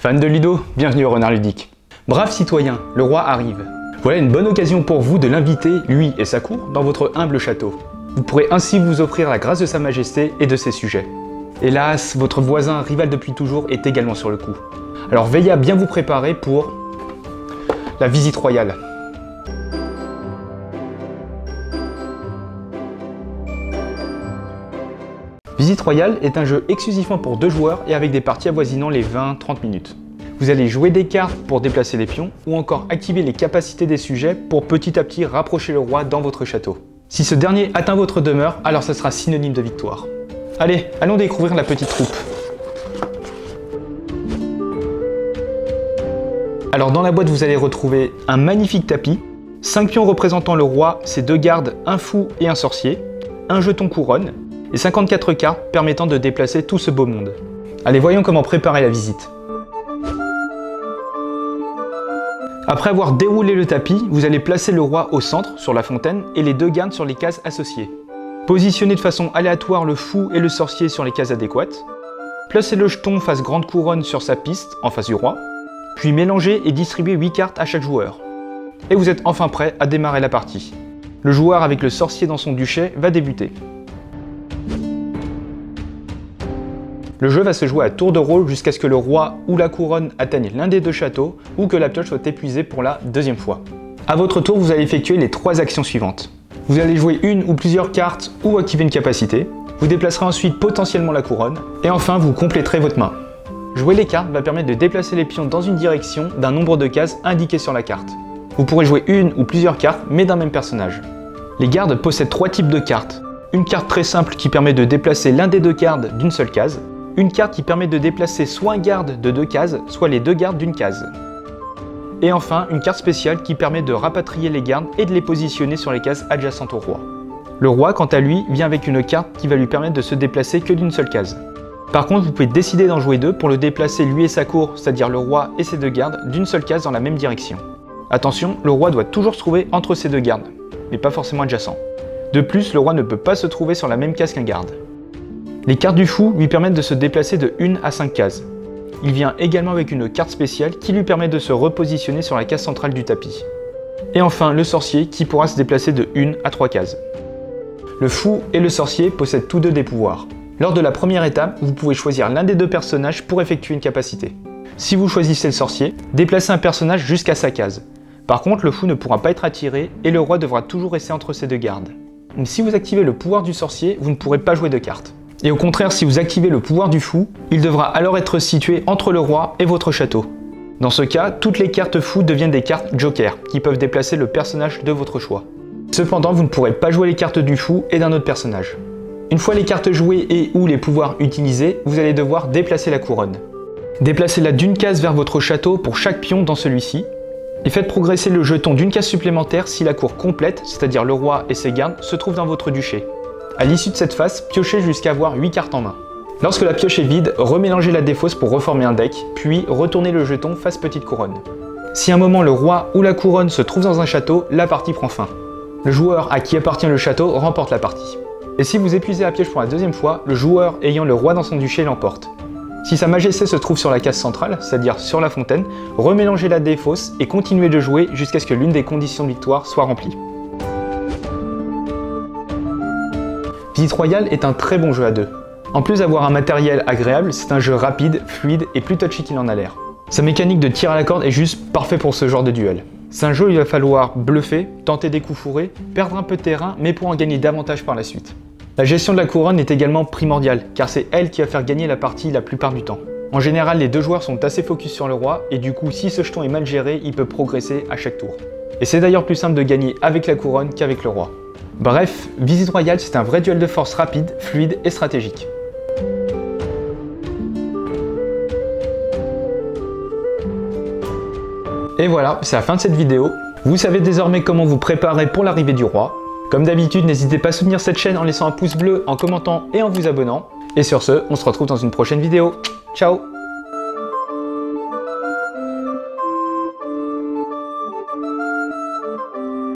Fans de Ludo, bienvenue au Renard Ludique. Brave citoyen, le roi arrive. Voilà une bonne occasion pour vous de l'inviter, lui et sa cour, dans votre humble château. Vous pourrez ainsi vous offrir la grâce de sa majesté et de ses sujets. Hélas, votre voisin, rival depuis toujours, est également sur le coup. Alors veillez à bien vous préparer pour la visite royale. Visite royale est un jeu exclusivement pour 2 joueurs et avec des parties avoisinant les 20-30 minutes. Vous allez jouer des cartes pour déplacer les pions ou encore activer les capacités des sujets pour petit à petit rapprocher le roi dans votre château. Si ce dernier atteint votre demeure, alors ça sera synonyme de victoire. Allez, allons découvrir la petite troupe. Alors dans la boîte, vous allez retrouver un magnifique tapis, 5 pions représentant le roi, ses 2 gardes, un fou et un sorcier, un jeton couronne, et 54 cartes permettant de déplacer tout ce beau monde. Allez, voyons comment préparer la visite. Après avoir déroulé le tapis, vous allez placer le roi au centre, sur la fontaine, et les 2 gardes sur les cases associées. Positionnez de façon aléatoire le fou et le sorcier sur les cases adéquates. Placez le jeton face grande couronne sur sa piste, en face du roi. Puis mélangez et distribuez 8 cartes à chaque joueur. Et vous êtes enfin prêt à démarrer la partie. Le joueur avec le sorcier dans son duché va débuter. Le jeu va se jouer à tour de rôle jusqu'à ce que le roi ou la couronne atteigne l'un des 2 châteaux ou que la pioche soit épuisée pour la 2e fois. A votre tour, vous allez effectuer les 3 actions suivantes. Vous allez jouer une ou plusieurs cartes ou activer une capacité. Vous déplacerez ensuite potentiellement la couronne. Et enfin, vous compléterez votre main. Jouer les cartes va permettre de déplacer les pions dans une direction d'un nombre de cases indiqué sur la carte. Vous pourrez jouer une ou plusieurs cartes, mais d'un même personnage. Les gardes possèdent 3 types de cartes. Une carte très simple qui permet de déplacer l'un des 2 gardes d'une seule case. Une carte qui permet de déplacer soit un garde de 2 cases, soit les 2 gardes d'une case. Et enfin, une carte spéciale qui permet de rapatrier les gardes et de les positionner sur les cases adjacentes au roi. Le roi, quant à lui, vient avec une carte qui va lui permettre de se déplacer que d'une seule case. Par contre, vous pouvez décider d'en jouer 2 pour le déplacer lui et sa cour, c'est-à-dire le roi et ses 2 gardes, d'une seule case dans la même direction. Attention, le roi doit toujours se trouver entre ces 2 gardes, mais pas forcément adjacents. De plus, le roi ne peut pas se trouver sur la même case qu'un garde. Les cartes du fou lui permettent de se déplacer de 1 à 5 cases. Il vient également avec une carte spéciale qui lui permet de se repositionner sur la case centrale du tapis. Et enfin, le sorcier qui pourra se déplacer de 1 à 3 cases. Le fou et le sorcier possèdent tous 2 des pouvoirs. Lors de la première étape, vous pouvez choisir l'un des 2 personnages pour effectuer une capacité. Si vous choisissez le sorcier, déplacez un personnage jusqu'à sa case. Par contre, le fou ne pourra pas être attiré et le roi devra toujours rester entre ses 2 gardes. Donc, si vous activez le pouvoir du sorcier, vous ne pourrez pas jouer de cartes. Et au contraire, si vous activez le pouvoir du fou, il devra alors être situé entre le roi et votre château. Dans ce cas, toutes les cartes fous deviennent des cartes joker, qui peuvent déplacer le personnage de votre choix. Cependant, vous ne pourrez pas jouer les cartes du fou et d'un autre personnage. Une fois les cartes jouées et ou les pouvoirs utilisés, vous allez devoir déplacer la couronne. Déplacez-la d'une case vers votre château pour chaque pion dans celui-ci, et faites progresser le jeton d'une case supplémentaire si la cour complète, c'est-à-dire le roi et ses gardes, se trouve dans votre duché. À l'issue de cette phase, piochez jusqu'à avoir 8 cartes en main. Lorsque la pioche est vide, remélangez la défausse pour reformer un deck, puis retournez le jeton face petite couronne. Si à un moment le roi ou la couronne se trouve dans un château, la partie prend fin. Le joueur à qui appartient le château remporte la partie. Et si vous épuisez la pioche pour la 2e fois, le joueur ayant le roi dans son duché l'emporte. Si sa majesté se trouve sur la case centrale, c'est-à-dire sur la fontaine, remélangez la défausse et continuez de jouer jusqu'à ce que l'une des conditions de victoire soit remplie. Visite royale est un très bon jeu à 2. En plus d'avoir un matériel agréable, c'est un jeu rapide, fluide et plus touchy qu'il en a l'air. Sa mécanique de tir à la corde est juste parfait pour ce genre de duel. C'est un jeu où il va falloir bluffer, tenter des coups fourrés, perdre un peu de terrain, mais pour en gagner davantage par la suite. La gestion de la couronne est également primordiale, car c'est elle qui va faire gagner la partie la plupart du temps. En général, les 2 joueurs sont assez focus sur le roi, et du coup, si ce jeton est mal géré, il peut progresser à chaque tour. Et c'est d'ailleurs plus simple de gagner avec la couronne qu'avec le roi. Bref, Visite royale, c'est un vrai duel de force rapide, fluide et stratégique. Et voilà, c'est la fin de cette vidéo. Vous savez désormais comment vous préparer pour l'arrivée du roi. Comme d'habitude, n'hésitez pas à soutenir cette chaîne en laissant un pouce bleu, en commentant et en vous abonnant. Et sur ce, on se retrouve dans une prochaine vidéo. Ciao!